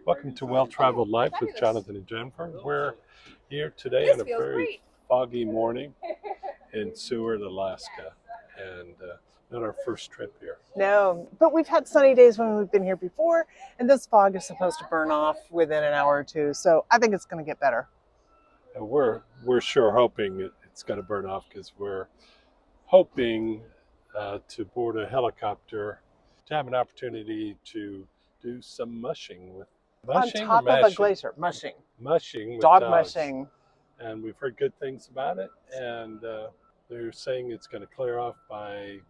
Welcome to Well-Traveled Life with Jonathan and Jennifer. We're here today on a very foggy morning in Seward, Alaska, and not our first trip here. No, but we've had sunny days when we've been here before, and this fog is supposed to burn off within an hour or two, so I think it's going to get better. And we're sure hoping it's going to burn off, because we're hoping to board a helicopter to have an opportunity to do some mushing with On top of a glacier, mushing with dog dogs. mushing. And we've heard good things about it, and they're saying it's going to clear off by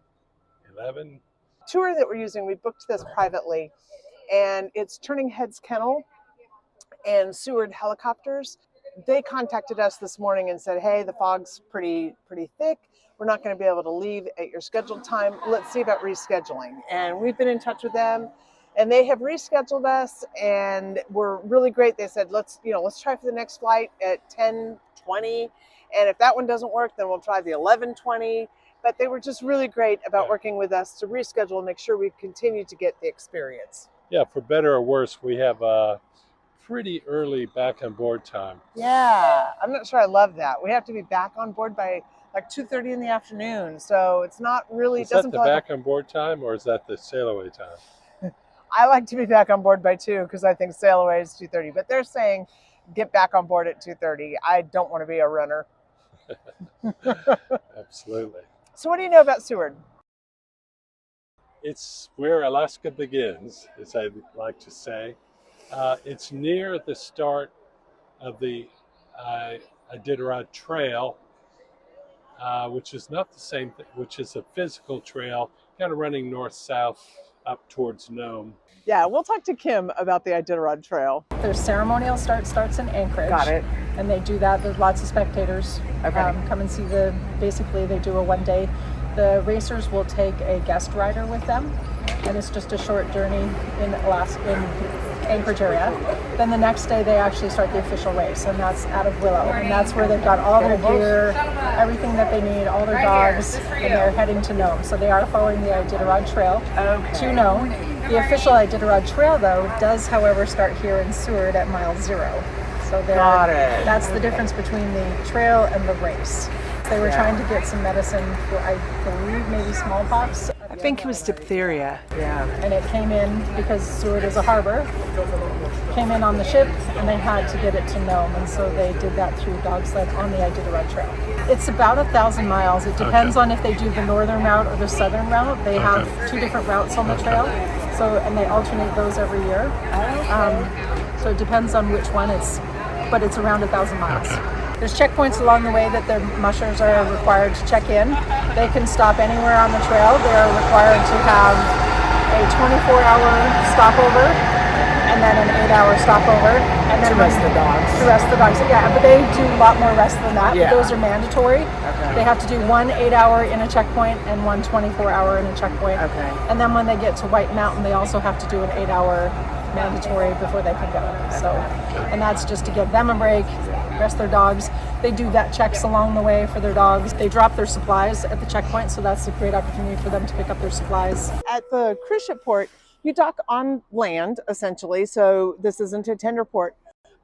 11. Tour that we're using, we booked this privately, and it's Turning Heads Kennel and Seward Helicopters. They contacted us this morning and said, hey, the fog's pretty thick. We're not going to be able to leave at your scheduled time. Let's see about rescheduling. And we've been in touch with them, and they have rescheduled us, and we're really great. They said, let's try for the next flight at 10:20. And if that one doesn't work, then we'll try the 11:20. But they were just really great about working with us to reschedule and make sure we continue to get the experience. Yeah, for better or worse, we have a pretty early back on board time. Yeah, I'm not sure I love that. We have to be back on board by like 2:30 in the afternoon. So it's not really... Is that the back on board time, or is that the sail away time? I like to be back on board by 2 because I think sail away is 2:30. But they're saying get back on board at 2:30. I don't want to be a runner. Absolutely. So what do you know about Seward? It's where Alaska begins, as I like to say. It's near the start of the Iditarod Trail, which is not the same thing, which is a physical trail, kind of running north-south up towards Nome. Yeah, we'll talk to Kim about the Iditarod Trail. Their ceremonial starts in Anchorage. Got it. And they do that. There's lots of spectators come and see basically they do a one day. The racers will take a guest rider with them, and it's just a short journey in Alaska, in Anchorage area. Then the next day they actually start the official race, and that's out of Willow. And that's where they've got all their gear, everything that they need, all their dogs, and they're heading to Nome. So they are following the Iditarod Trail to Nome. The official Iditarod Trail, though, does, however, start here in Seward at mile 0. So that's the difference between the trail and the race. They were trying to get some medicine for, I believe, maybe smallpox. I think it was diphtheria. Yeah. And it came in because Seward is a harbor. Came in on the ship, and they had to get it to Nome, and so they did that through dog sled on the Iditarod Trail. It's about 1,000 miles. It depends on if they do the northern route or the southern route. They have 2 different routes on the trail, and they alternate those every year. So it depends on which one but it's around 1,000 miles. There's checkpoints along the way that the mushers are required to check in. They can stop anywhere on the trail. They are required to have a 24-hour stopover, and then an 8-hour stopover, and then to rest the dogs. To rest the dogs, yeah. But they do a lot more rest than that. Yeah. But those are mandatory. Okay. They have to do 1 8-hour in a checkpoint and 1 24-hour in a checkpoint. Okay. And then when they get to White Mountain, they also have to do an 8-hour mandatory before they can go. So, and that's just to give them a break, rest their dogs. They do vet checks along the way for their dogs. They drop their supplies at the checkpoint, so that's a great opportunity for them to pick up their supplies. At the cruise ship port, you dock on land, essentially, so this isn't a tender port.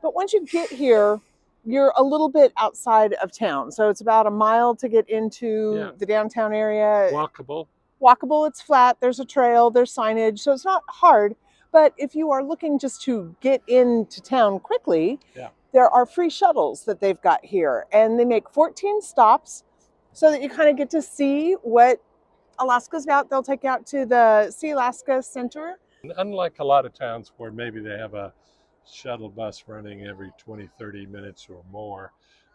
But once you get here, you're a little bit outside of town. So it's about a mile to get into the downtown area. Walkable, it's flat, there's a trail, there's signage, so it's not hard. But if you are looking just to get into town quickly, there are free shuttles that they've got here. And they make 14 stops so that you kind of get to see what Alaska's about. They'll take you out to the Sea Alaska Center. Unlike a lot of towns where maybe they have a shuttle bus running every 20, 30 minutes or more,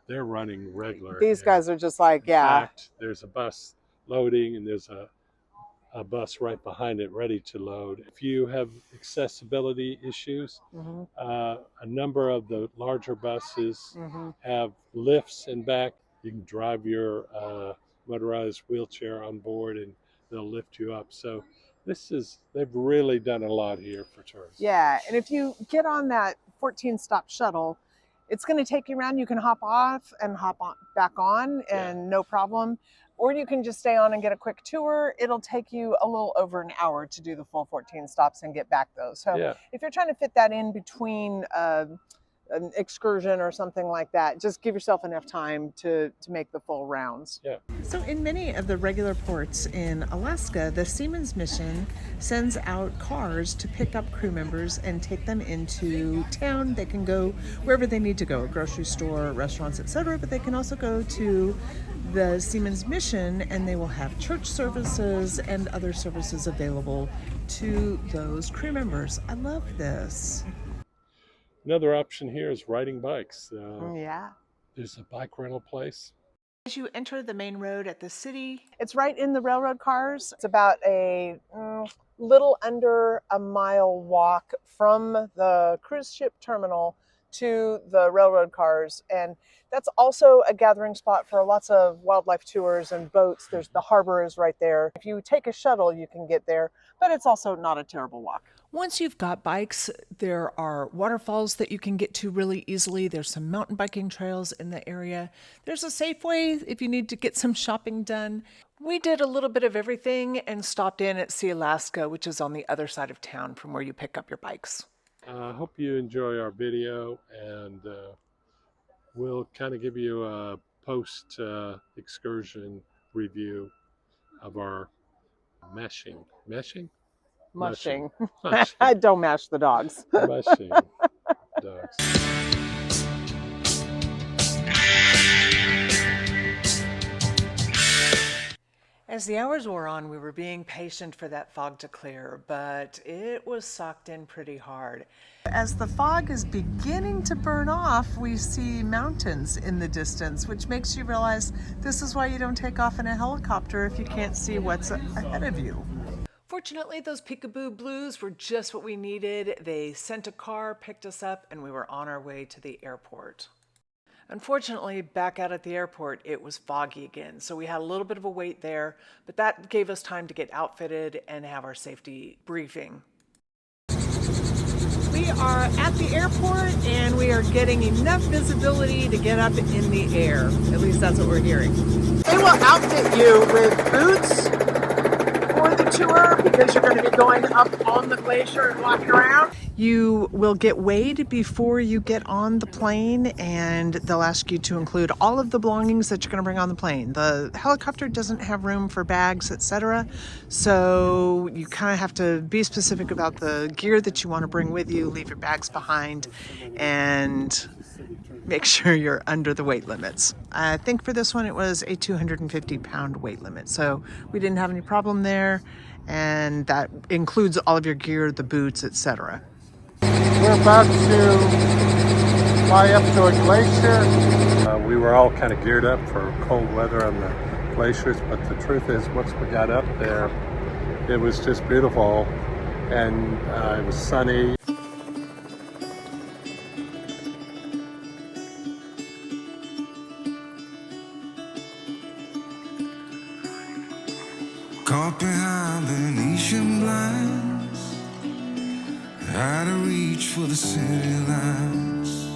they're running regular. These guys are just like, In fact, there's a bus loading, and there's a bus right behind it ready to load. If you have accessibility issues, a number of the larger buses have lifts in back. You can drive your motorized wheelchair on board, and they'll lift you up. So they've really done a lot here for tourists. Yeah, and if you get on that 14-stop shuttle, it's going to take you around. You can hop off and hop on back on, and no problem. or you can just stay on and get a quick tour. It'll take you a little over an hour to do the full 14 stops and get back though. So Yeah. if you're trying to fit that in between an excursion or something like that, just give yourself enough time to make the full rounds. Yeah. So in many of the regular ports in Alaska, the Seamen's Mission sends out cars to pick up crew members and take them into town. They can go wherever they need to go, a grocery store, restaurants, etc. But they can also go to the Seamen's Mission and they will have church services and other services available to those crew members. I love this. Another option here is riding bikes. Yeah. There's a bike rental place. As you enter the main road at the city, It's right in the railroad cars. It's about a little under a mile walk from the cruise ship terminal to the railroad cars. And that's also a gathering spot for lots of wildlife tours and boats. The harbor is right there. If you take a shuttle, you can get there, but it's also not a terrible walk. once you've got bikes, there are waterfalls that you can get to really easily. There's some mountain biking trails in the area. There's a Safeway if you need to get some shopping done. We did a little bit of everything and stopped in at Sea Alaska, which is on the other side of town from where you pick up your bikes. I hope you enjoy our video, and we'll kind of give you a post excursion review of our mushing. Mushing. Mushing. Don't mash the dogs. Mushing dogs. As the hours wore on, we were being patient for that fog to clear, but it was socked in pretty hard. As the fog is beginning to burn off, we see mountains in the distance, which makes you realize this is why you don't take off in a helicopter if you can't see what's ahead of you. Fortunately, those peekaboo blues were just what we needed. They sent a car, picked us up, and we were on our way to the airport. Unfortunately, back out at the airport, it was foggy again, so we had a little bit of a wait there, but that gave us time to get outfitted and have our safety briefing. We are at the airport and we are getting enough visibility to get up in the air. At least that's what we're hearing. They will outfit you with boots for the tour because you're going to be going up on the glacier and walking around. You will get weighed before you get on the plane, and they'll ask you to include all of the belongings that you're going to bring on the plane. The helicopter doesn't have room for bags, etc. So you kind of have to be specific about the gear that you want to bring with you, leave your bags behind, and make sure you're under the weight limits. I think for this one it was a 250-pound weight limit, so we didn't have any problem there, and that includes all of your gear, the boots, etc. We're about to fly up to a glacier. We were all kind of geared up for cold weather on the glaciers, but the truth is, once we got up there, it was just beautiful, and it was sunny. Caught behind Venetian blinds, out of reach for the city lights.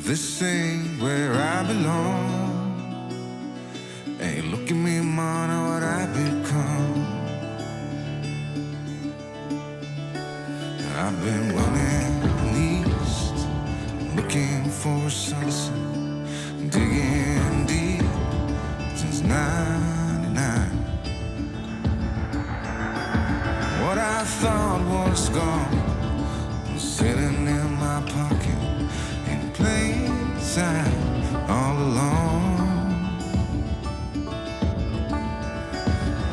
This ain't where I belong. Hey, look at me, man, what I've become. I've been running east, looking for a sunset, digging deep since 99. What I thought was gone was sitting in my pocket in plain sight all along.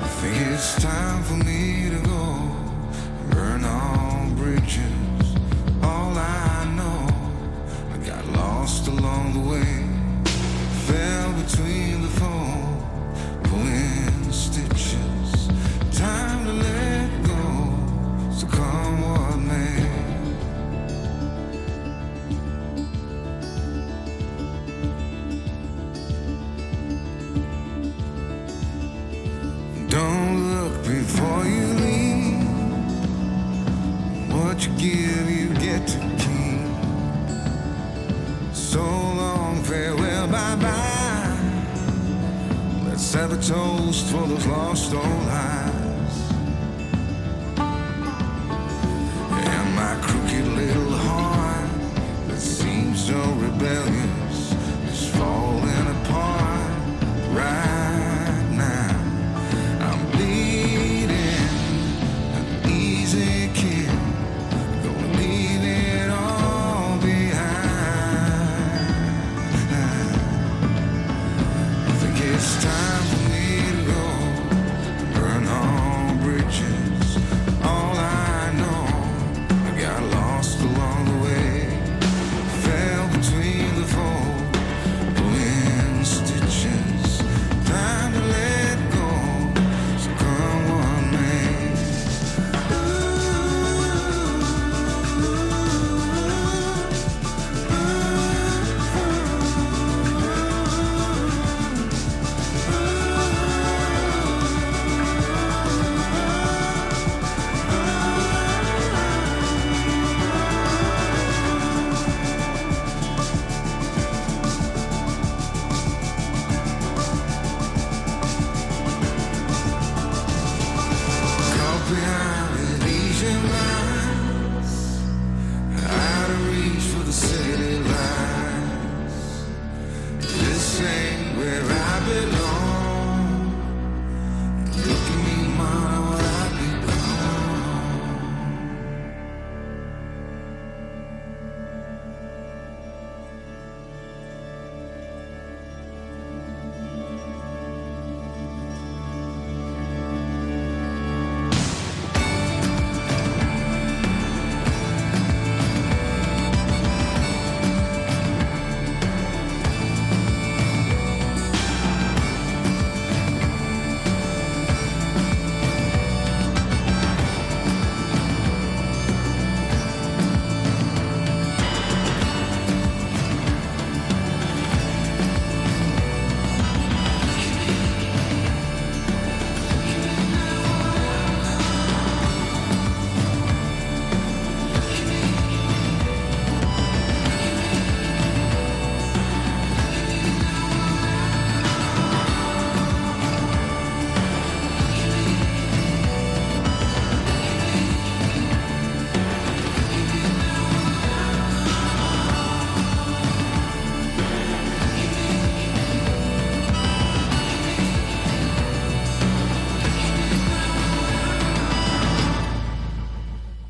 I think it's time for me to go, burn all bridges. All I know, I got lost along the way, fell between the foam, pulling stitches. Time to let go, so come what may. toast for those lost old eyes. And my crooked little heart that seems so rebellious is falling apart right now. I'm bleeding an easy kill, gonna leave it all behind. I think it's time for me to go, burn all bridges. All I know, I got lost along the way, fell between the fold, pulling stitches. Time to let go, so come what may. Caught behind Elysian lines, out of reach for the city lights. This ain't where I belong. Look at me, mama, what I've become.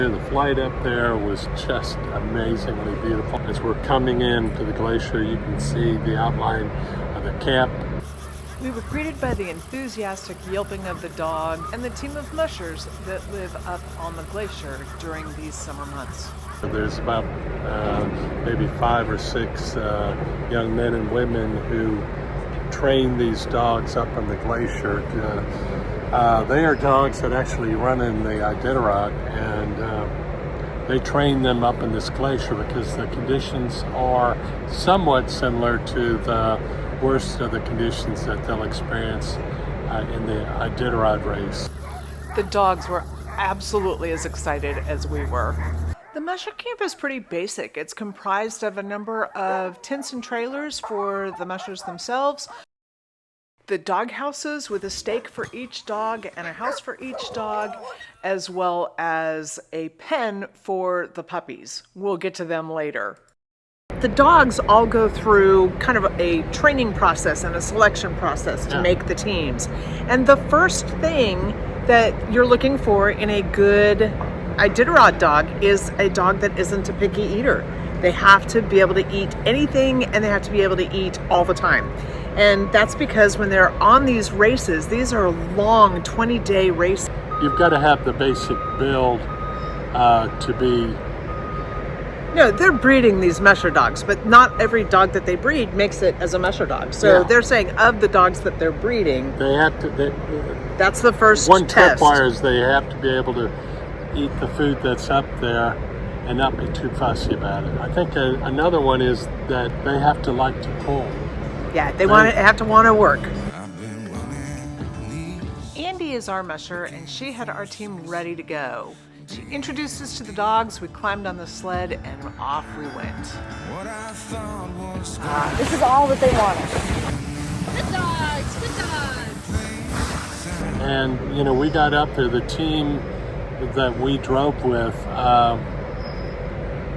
The flight up there was just amazingly beautiful. As we're coming into the glacier, you can see the outline of the camp. We were greeted by the enthusiastic yelping of the dog and the team of mushers that live up on the glacier during these summer months. There's about maybe 5 or 6 young men and women who train these dogs up on the glacier. They are dogs that actually run in the Iditarod, and they train them up in this glacier because the conditions are somewhat similar to the worst of the conditions that they'll experience in the Iditarod race. The dogs were absolutely as excited as we were. The musher camp is pretty basic. It's comprised of a number of tents and trailers for the mushers themselves, the dog houses with a stake for each dog and a house for each dog, as well as a pen for the puppies. We'll get to them later. The dogs all go through kind of a training process and a selection process to make the teams. And the first thing that you're looking for in a good Iditarod dog is a dog that isn't a picky eater. They have to be able to eat anything, and they have to be able to eat all the time. And that's because when they're on these races, these are long 20-day races. You've got to have the basic build to be... No, they're breeding these musher dogs, but not every dog that they breed makes it as a musher dog. So they're saying of the dogs that they're breeding, They have to... that's the first one test. tripwire is they have to be able to eat the food that's up there and not be too fussy about it. I think another one is that they have to like to pull. Yeah, they have to want to work. Andy is our musher, and she had our team ready to go. She introduced us to the dogs, we climbed on the sled, and off we went. This is all that they wanted. Good dogs, good dogs. And you know, we got up there, the team that we drove with,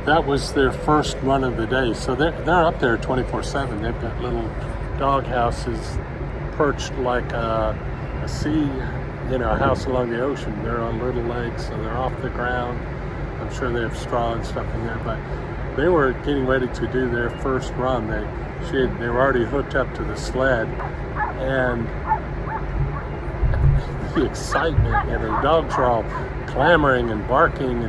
that was their first run of the day. So they're up there 24/7. They've got little dog houses perched like a sea, you know, a house along the ocean. They're on little legs, so they're off the ground. I'm sure they have straw and stuff in there, but they were getting ready to do their first run. They were already hooked up to the sled, and the excitement, you know, the dogs are all clamoring and barking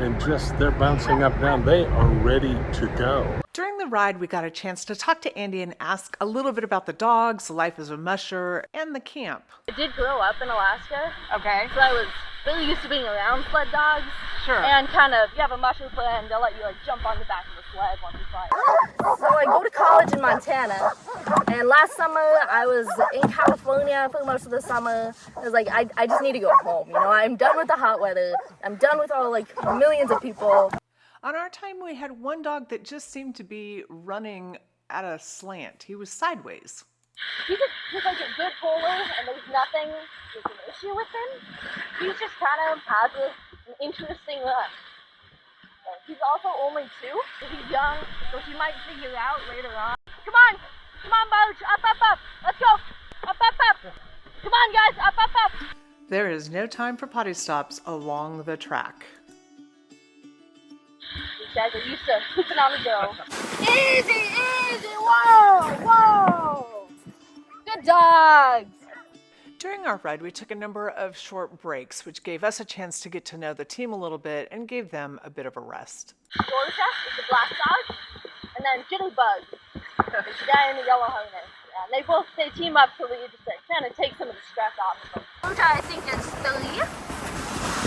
and just they're bouncing up and down. They are ready to go. During the ride, we got a chance to talk to Andy and ask a little bit about the dogs, life as a musher, and the camp. I did grow up in Alaska. Okay. So I was really used to being around sled dogs. Sure. And kind of, you have a musher sled and they'll let you like jump on the back of the sled once you fly. So I go to college in Montana, and last summer I was in California for most of the summer. I was like, I just need to go home, you know, I'm done with the hot weather. I'm done with all like millions of people. On our time, we had one dog that just seemed to be running at a slant. He was sideways. He's like a good puller and there's nothing that's an issue with him. He's just kind of has an interesting run. He's also only 2, so he's young, so he might figure out later on. Come on, Booch, up, let's go, up. Come on, guys, up. There is no time for potty stops along the track. These guys are used to pooping on the go. Easy, whoa. Good dogs. During our ride, we took a number of short breaks, which gave us a chance to get to know the team a little bit and gave them a bit of a rest. Georgia is the black dog, and then Jitterbug is the guy in the yellow harness. And they team up to lead to kind of take some of the stress off of them. Georgia, I think, is 3.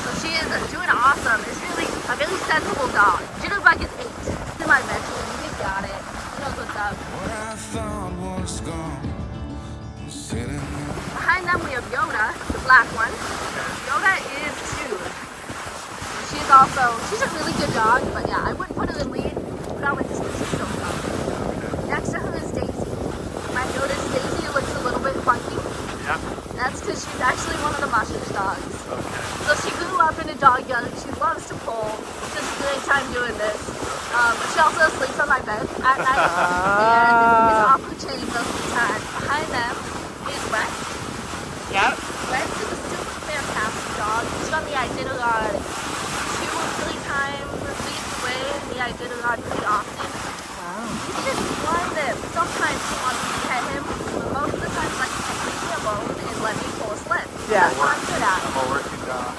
So she is doing awesome. It's really a really sensible dog. Jitterbug is 8. He's my mentor. He's got it. He knows what's up. What I thought was gone was sitting there. Behind them we have Yoda, the black one. Yoda is 2. She's a really good dog, but yeah, I wouldn't put her in lead. Put her with she's so tough. Next to her is Daisy. You might notice Daisy looks a little bit funky. Yeah. That's because she's actually one of the mushers dogs. Okay. So she grew up in a dog yard. She loves to pull. She has a great time doing this. But she also sleeps on my bed at night and is off her chain most of the time. Behind them is Rex. Yep. Rex is a super fantastic dog. He's on the Iditarod 2 or 3 times leads the way in the Iditarod pretty often. Wow. He's just one that sometimes he wants to pet him, but most of the time he likes to leave me alone and let me pull a sled. Yeah. That's what I'm good at. I'm a working dog.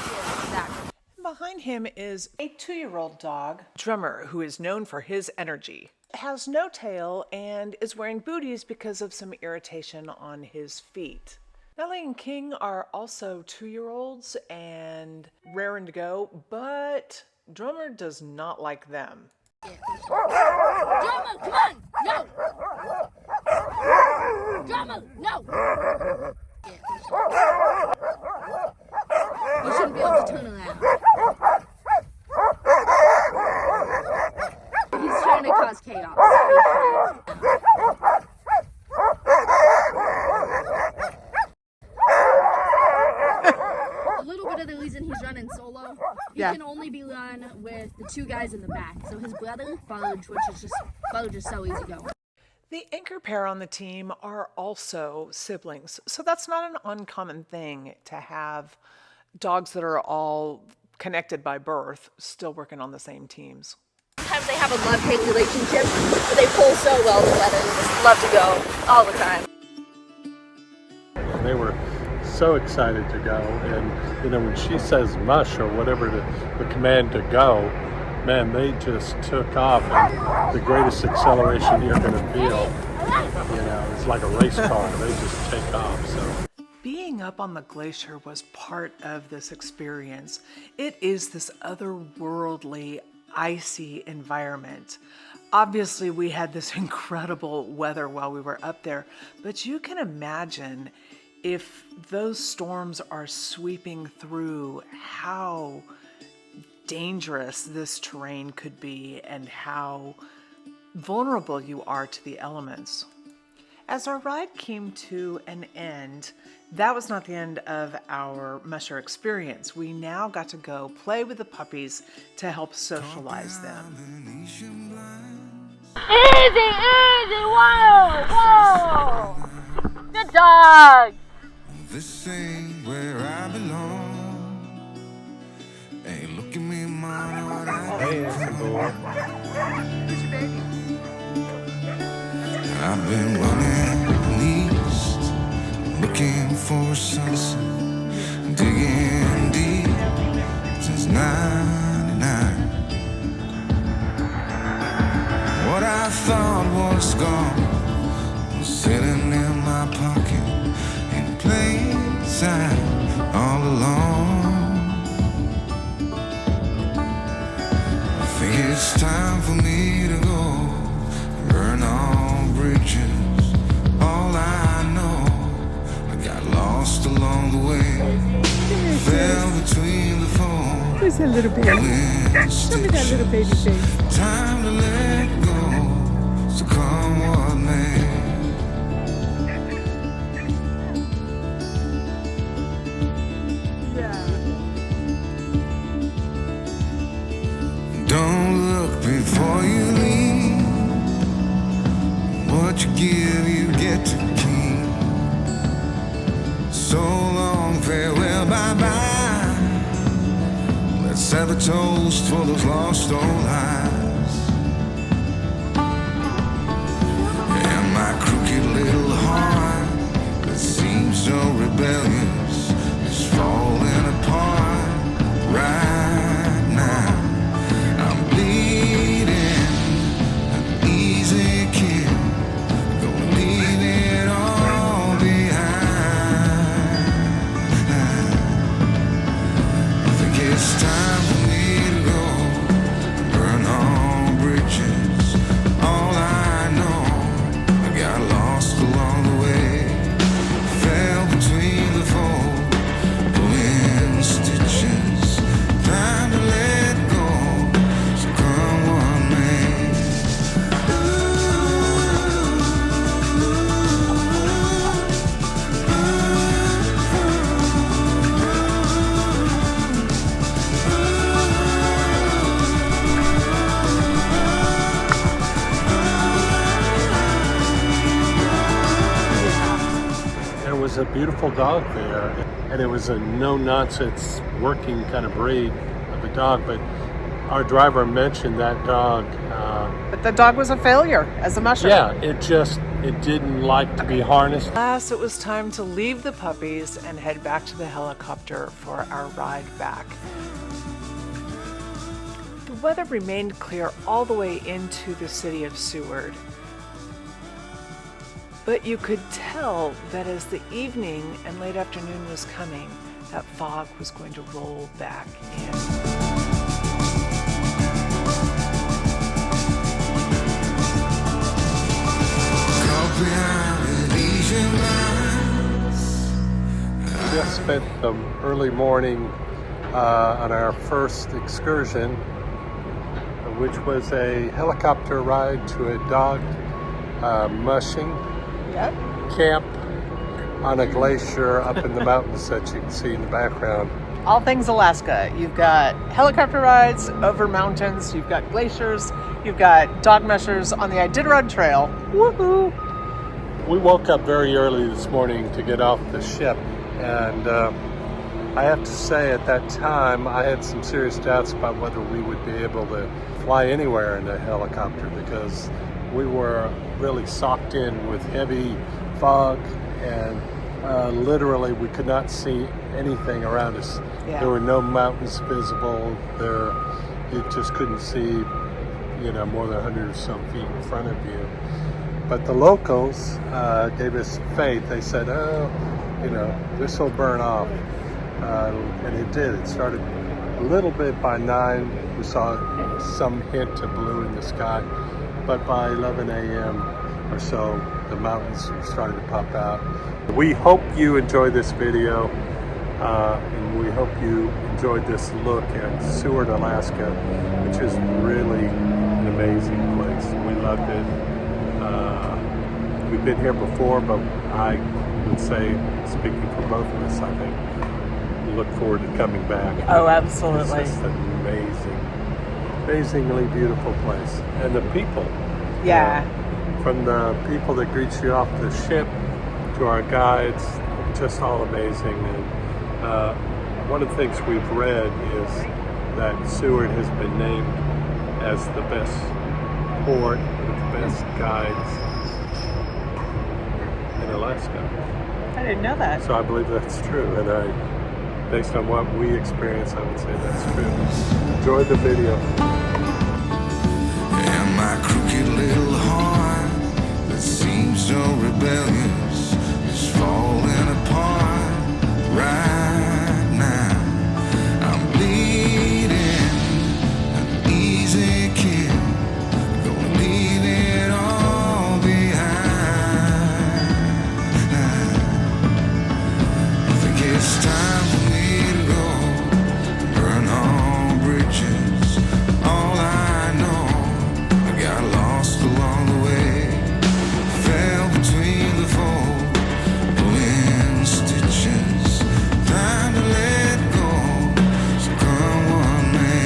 Yeah, exactly. Behind him is a 2-year-old dog, Drummer, who is known for his energy. Has no tail and is wearing booties because of some irritation on his feet. Nellie and King are also 2-year-olds and raring to go, but Drummer does not like them. Drummer, come on! No! Drummer, no! You shouldn't be able to turn around. He's trying to cause chaos. A little bit of the reason he's running solo, he can only be run with the 2 guys in the back. So his brother, Fudge, which is just so easy going. The anchor pair on the team are also siblings, so that's not an uncommon thing to have dogs that are all connected by birth still working on the same teams. Sometimes they have a love-hate relationship, but they pull so well together. They just love to go all the time. They were so excited to go, and you know, when she says mush or whatever the command to go, man, they just took off, and the greatest acceleration you're going to feel, you know, it's like a race car. They just take off. So Being up on the glacier was part of this experience. It is this otherworldly, icy environment. Obviously, we had this incredible weather while we were up there, but you can imagine if those storms are sweeping through, how dangerous this terrain could be and how vulnerable you are to the elements. As our ride came to an end, that was not the end of our musher experience. We now got to go play with the puppies to help socialize them. Easy, easy, whoa, whoa! Good dog! This ain't where I belong. Hey, look at me, mama, what I Hey, it's the boy. I've been running east, looking for sunset, digging deep since '99. What I thought was gone was sitting in my pocket in plain sight all along. I think it's time for me to go, burn all bridges. All I know, I got lost along the way, fell between the foam. Who's that little baby? Show me that little baby face. Time to let go, so come what may. Don't look before you leave. What you give, you get to keep. So long, farewell, bye-bye. Let's have a toast for those lost old lives. And my crooked little heart that seems so rebellious is falling apart right now. I'm bleeding, an easy kid, gonna leave it all behind. I think it's time for me to go, burn all bridges. All I know, I got lost along the way, fell between the fold, pulling stitches. Time to let go, so come what may. There was a beautiful dog there, and it was a no-nonsense working kind of breed of a dog, but our driver mentioned that dog. But the dog was a failure as a musher. Yeah, it didn't like to be harnessed. Alas, it was time to leave the puppies and head back to the helicopter for our ride back. The weather remained clear all the way into the city of Seward. But you could tell that as the evening and late afternoon was coming, that fog was going to roll back in. Just spent the early morning on our first excursion, which was a helicopter ride to a dog mushing camp on a glacier up in the mountains that you can see in the background. All things Alaska. You've got helicopter rides over mountains, you've got glaciers, you've got dog mushers on the Iditarod Trail. Woohoo! We woke up very early this morning to get off the ship, and I have to say at that time I had some serious doubts about whether we would be able to fly anywhere in a helicopter, because we were really socked in with heavy fog, and literally we could not see anything around us. Yeah. There were no mountains visible. You just couldn't see, more than 100 or so feet in front of you. But the locals gave us faith. They said, this will burn off. And it did. It started a little bit by 9. We saw some hint of blue in the sky. But by 11 a.m. or so, the mountains started to pop out. We hope you enjoyed this video, and we hope you enjoyed this look at Seward, Alaska, which is really an amazing place. We loved it. we've been here before, but I would say, speaking for both of us, I think we look forward to coming back. Oh, absolutely. It's just an amazingly beautiful place. And the people. Yeah. From the people that greet you off the ship to our guides, just all amazing. And one of the things we've read is that Seward has been named as the best port with the best guides in Alaska. I didn't know that. So I believe that's true, and based on what we experience, I would say that's true. Enjoy the video. And my crooked little heart that seems so rebellious is falling apart right now. I'm bleeding, an easy kill, gonna leave it all behind. I think it's time for me to go, burn all bridges. All I know, I got lost along the way, fell between the fold, pulling stitches, time to let go, so come what may.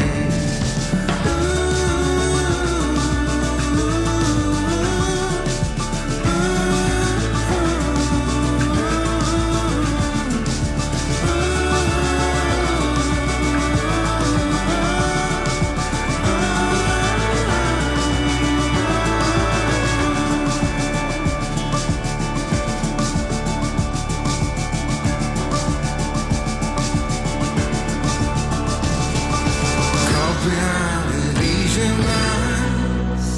Caught behind Elysian lines,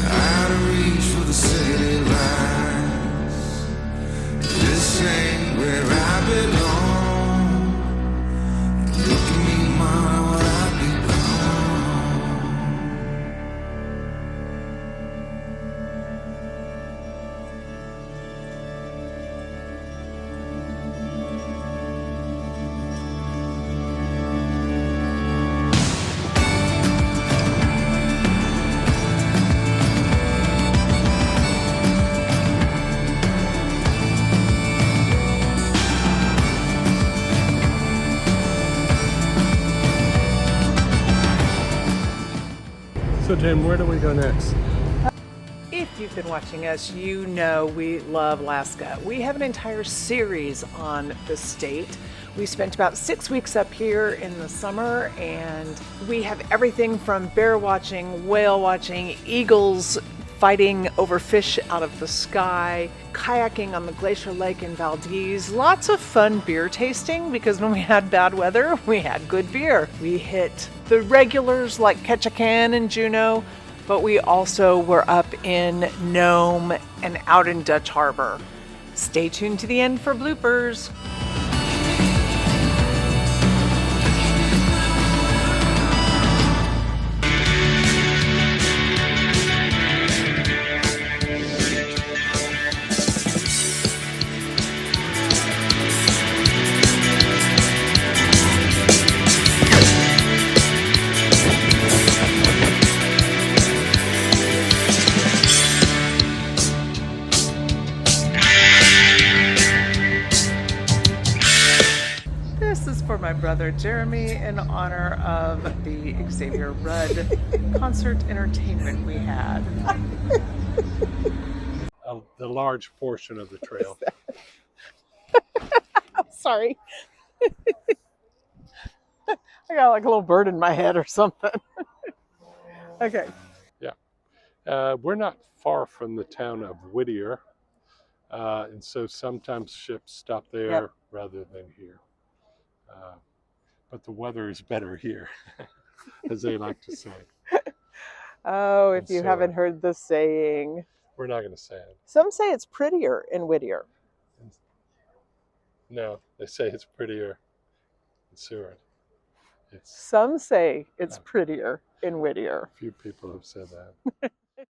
out of reach for the city lights. This ain't where I belong. Look at me, mama, what I've So Jim, where do we go next? If you've been watching us, you know we love Alaska. We have an entire series on the state. We spent about 6 weeks up here in the summer, and we have everything from bear watching, whale watching, eagles fighting over fish out of the sky, kayaking on the Glacier Lake in Valdez, lots of fun beer tasting because when we had bad weather, we had good beer. We hit the regulars like Ketchikan and Juneau, but we also were up in Nome and out in Dutch Harbor. Stay tuned to the end for bloopers. For my brother Jeremy in honor of the Xavier Rudd concert entertainment we had. The large portion of the trail. Sorry. I got like a little bird in my head or something. Okay. Yeah. We're not far from the town of Whittier. And so sometimes ships stop there rather than here. But the weather is better here, as they like to say. Oh, if And you so- haven't heard the saying. We're not going to say it. Some say it's prettier in Whittier. No, they say it's prettier in Seward. Some say it's prettier in Whittier. A few people have said that.